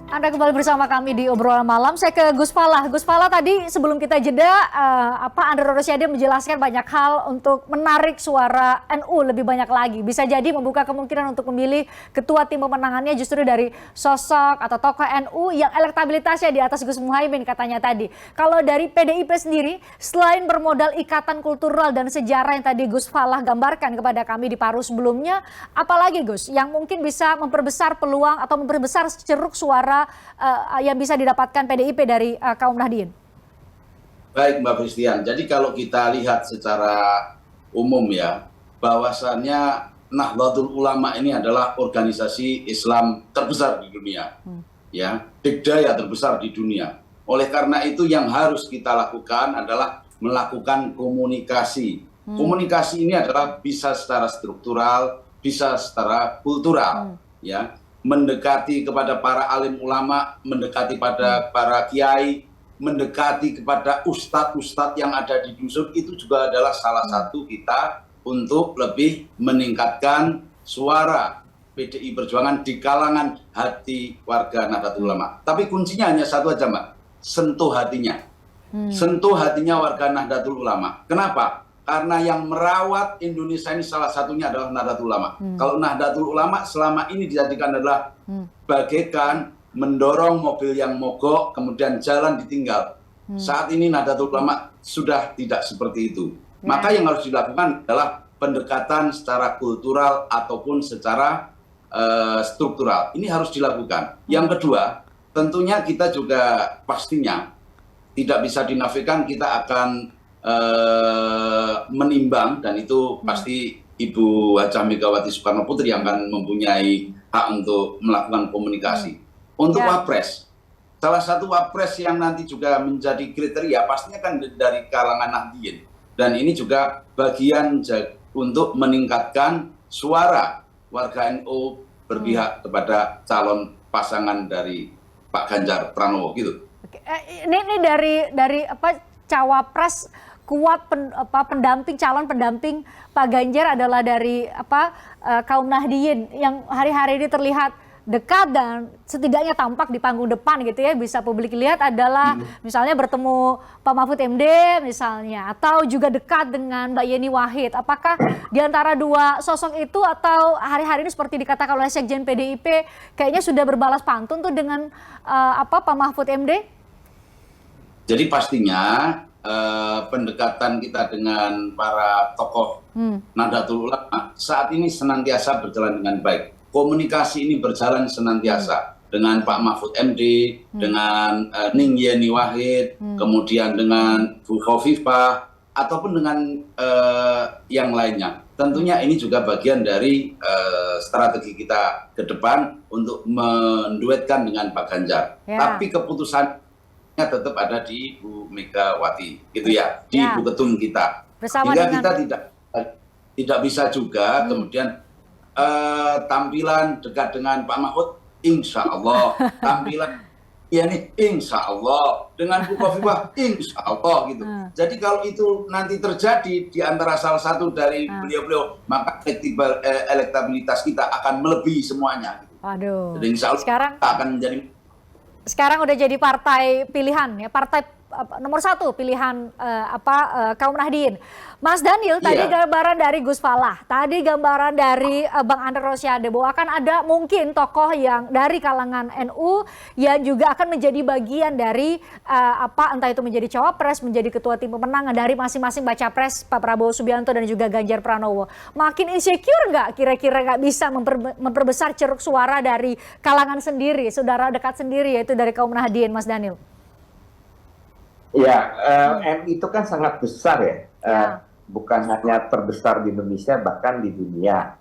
Anda kembali bersama kami di obrolan malam. Saya ke Gus Pala. Gus Pala, tadi sebelum kita jeda, Andre Rosiade menjelaskan banyak hal untuk menarik suara NU lebih banyak lagi. Bisa jadi membuka kemungkinan untuk memilih ketua tim pemenangannya justru dari sosok atau tokoh NU yang elektabilitasnya di atas Gus Muhaimin katanya tadi. Kalau dari PDIP sendiri, selain bermodal ikatan kultural dan sejarah yang tadi Gus Pala gambarkan kepada kami di paruh sebelumnya, apalagi Gus yang mungkin bisa memperbesar peluang atau memperbesar ceruk suara yang bisa didapatkan PDIP dari kaum Nahdien? Baik Mbak Christian, jadi kalau kita lihat secara umum ya, bahwasannya Nahdlatul Ulama ini adalah organisasi Islam terbesar di dunia, ya, dikdaya terbesar di dunia. Oleh karena itu yang harus kita lakukan adalah melakukan komunikasi. Komunikasi ini adalah bisa secara struktural, bisa secara kultural, ya. Mendekati kepada para alim ulama, mendekati pada para kiai, mendekati kepada ustadz-ustadz yang ada di dusun, itu juga adalah salah satu kita untuk lebih meningkatkan suara PDI Perjuangan di kalangan hati warga Nahdlatul Ulama. Tapi kuncinya hanya satu aja Mbak, sentuh hatinya. Sentuh hatinya warga Nahdlatul Ulama. Kenapa? Karena yang merawat Indonesia ini salah satunya adalah Nahdlatul Ulama. Kalau Nahdlatul Ulama selama ini dijadikan adalah bagaikan mendorong mobil yang mogok, kemudian jalan ditinggal. Saat ini Nahdlatul Ulama sudah tidak seperti itu. Maka yang harus dilakukan adalah pendekatan secara kultural ataupun secara struktural. Ini harus dilakukan. Yang kedua, tentunya kita juga pastinya tidak bisa dinafikan kita akan menimbang, dan itu pasti Ibu Hajah Megawati Soekarno Putri yang akan mempunyai hak untuk melakukan komunikasi. Untuk Wapres, salah satu Wapres yang nanti juga menjadi kriteria pastinya kan dari kalangan Nahdien, dan ini juga bagian untuk meningkatkan suara warga NU berpihak kepada calon pasangan dari Pak Ganjar Pranowo gitu. Ini dari apa, cawapres kuat calon pendamping Pak Ganjar adalah dari kaum Nahdien yang hari-hari ini terlihat dekat dan setidaknya tampak di panggung depan gitu ya, bisa publik lihat adalah misalnya bertemu Pak Mahfud MD misalnya, atau juga dekat dengan Mbak Yeni Wahid. Apakah di antara dua sosok itu atau hari-hari ini seperti dikatakan oleh Sekjen PDIP kayaknya sudah berbalas pantun tuh dengan Pak Mahfud MD? Jadi pastinya pendekatan kita dengan para tokoh Nahdlatul Ulama saat ini senantiasa berjalan dengan baik. Komunikasi ini berjalan senantiasa dengan Pak Mahfud MD, dengan Ning Yeni Wahid, kemudian dengan Bu Khofifah, ataupun dengan yang lainnya. Tentunya ini juga bagian dari strategi kita ke depan untuk menduetkan dengan Pak Ganjar. Tapi keputusan tetap ada di Ibu Megawati, gitu ya, di Ibu Ketum kita. Sehingga kita tidak bisa juga kemudian tampilan dekat dengan Pak Mahfud, insya Allah, tampilan ya nih, insya Allah, dengan Bu Khofifah, insya Allah, gitu. Jadi kalau itu nanti terjadi di antara salah satu dari beliau-beliau, maka elektabilitas kita akan melebihi semuanya. Gitu. Waduh. Jadi insya Allah sekarang akan menjadi. Sekarang udah jadi partai pilihan ya, partai nomor satu pilihan kaum Nahdien. Mas Daniel, tadi gambaran dari Gus Falah, tadi gambaran dari Bang Andre Rosiade bahwa akan ada mungkin tokoh yang dari kalangan NU yang juga akan menjadi bagian dari entah itu menjadi cawapres, menjadi ketua tim pemenangan dari masing-masing baca pres Pak Prabowo Subianto dan juga Ganjar Pranowo. Makin insecure nggak kira-kira nggak bisa memperbesar ceruk suara dari kalangan sendiri, saudara dekat sendiri yaitu dari kaum Nahdien, Mas Daniel? Ya, NU itu kan sangat besar ya. Bukan hanya terbesar di Indonesia, bahkan di dunia.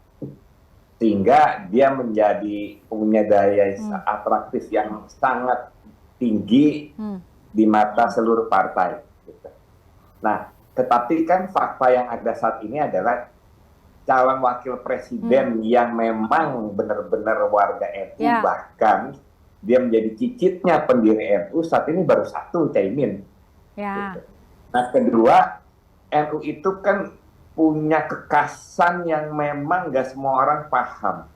Sehingga dia punya daya atraktif yang sangat tinggi di mata seluruh partai. Gitu. Nah, tetapi kan fakta yang ada saat ini adalah calon wakil presiden yang memang benar-benar warga NU, bahkan dia menjadi cicitnya pendiri NU saat ini baru satu, Caimin. Gitu. Nah, kedua, NU itu kan punya kekasan yang memang nggak semua orang paham.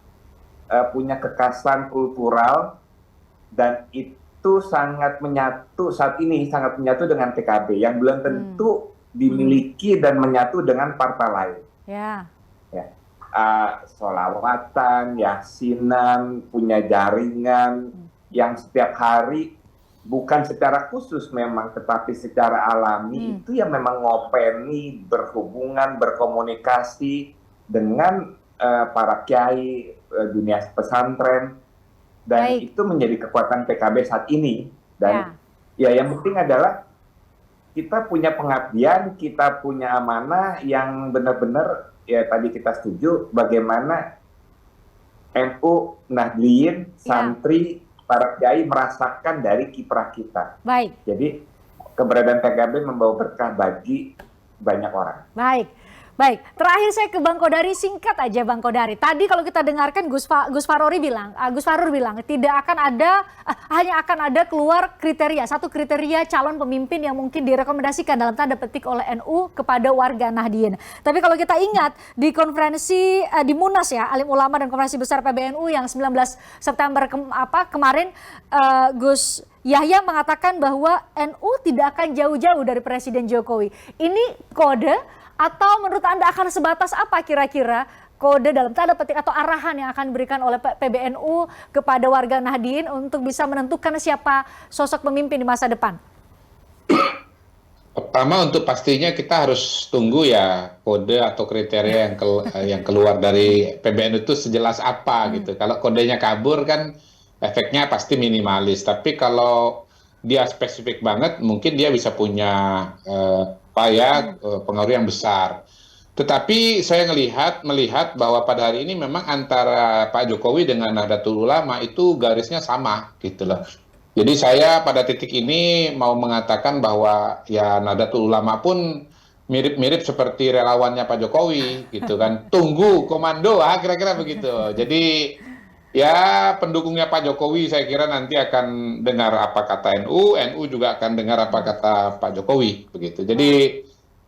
Punya kekasan kultural, dan itu sangat menyatu saat ini, sangat menyatu dengan PKB yang belum tentu dimiliki dan menyatu dengan partai lain. Ya. Ya. Sholawatan, yasinan, punya jaringan yang setiap hari bukan secara khusus memang, tetapi secara alami itu yang memang ngopeni, berhubungan, berkomunikasi dengan para kiai, dunia pesantren, dan Baik. itu menjadi kekuatan PKB saat ini. Dan ya yang penting adalah kita punya pengabdian, kita punya amanah yang benar-benar, ya tadi kita setuju bagaimana NU, Nahdliyin, santri, para kiai merasakan dari kiprah kita. Baik. Jadi keberadaan PKB membawa berkah bagi banyak orang. Baik. Baik, terakhir saya ke Bang Kodari, singkat aja Bang Kodari. Tadi kalau kita dengarkan Gus Farur bilang tidak akan ada, hanya akan ada keluar kriteria, satu kriteria calon pemimpin yang mungkin direkomendasikan dalam tanda petik oleh NU kepada warga Nahdliyin. Tapi kalau kita ingat di konferensi di Munas ya, Alim Ulama dan Konferensi Besar PBNU yang 19 September kemarin, Gus Yahya mengatakan bahwa NU tidak akan jauh-jauh dari Presiden Jokowi. Ini kode atau menurut Anda akan sebatas apa kira-kira kode dalam tanda petik atau arahan yang akan diberikan oleh PBNU kepada warga Nahdliyin untuk bisa menentukan siapa sosok pemimpin di masa depan? Pertama, untuk pastinya kita harus tunggu ya kode atau kriteria yang keluar dari PBNU itu sejelas apa gitu. Kalau kodenya kabur kan efeknya pasti minimalis. Tapi kalau dia spesifik banget, mungkin dia bisa punya pengaruh yang besar. Tetapi saya melihat bahwa pada hari ini memang antara Pak Jokowi dengan Nahdlatul Ulama itu garisnya sama gitu loh. Jadi saya pada titik ini mau mengatakan bahwa ya Nahdlatul Ulama pun mirip-mirip seperti relawannya Pak Jokowi gitu kan. Tunggu komando, kira-kira begitu. Jadi ya pendukungnya Pak Jokowi saya kira nanti akan dengar apa kata NU, NU juga akan dengar apa kata Pak Jokowi begitu. Jadi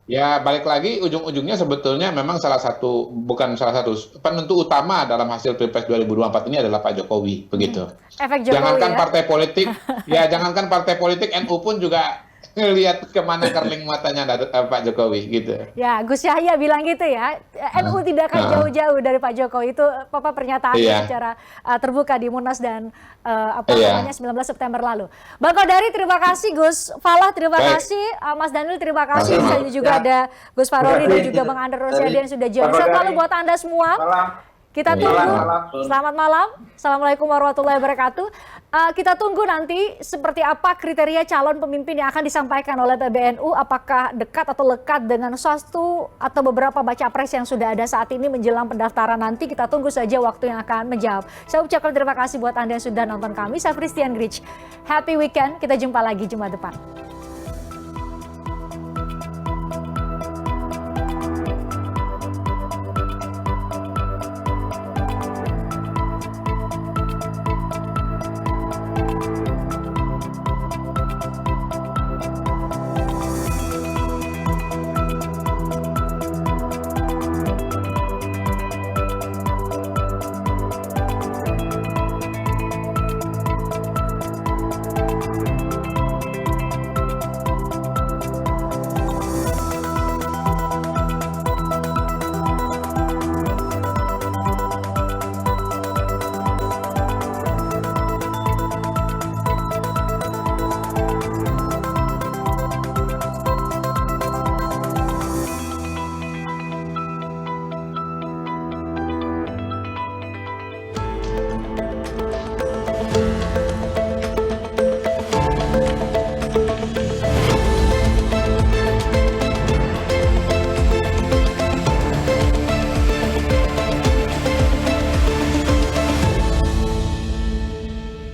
ya balik lagi ujung-ujungnya sebetulnya memang penentu utama dalam hasil Pilpres 2024 ini adalah Pak Jokowi begitu. Efek Jokowi Jangankan ya? partai politik, jangankan partai politik, NU pun juga ngelihat kemana kerling matanya Pak Jokowi gitu. Ya, Gus Yahya bilang gitu ya, NU tidak akan jauh-jauh dari Pak Jokowi. Itu pernyataannya secara terbuka di Munas dan 19 September lalu. Bang Kodari terima kasih, Gus Falah terima kasih, Mas Daniel terima kasih. Misalnya juga ada Gus Farori dan juga Bang Andre Rosiade yang sudah join. Selamat malam buat Anda semua. Kita tunggu. Selamat malam. Assalamualaikum warahmatullahi wabarakatuh. Kita tunggu nanti seperti apa kriteria calon pemimpin yang akan disampaikan oleh PBNU. Apakah dekat atau lekat dengan satu atau beberapa baca pres yang sudah ada saat ini menjelang pendaftaran nanti. Kita tunggu saja waktu yang akan menjawab. Saya ucapkan terima kasih buat Anda yang sudah nonton kami. Saya Christian Grich. Happy weekend. Kita jumpa lagi Jumat depan.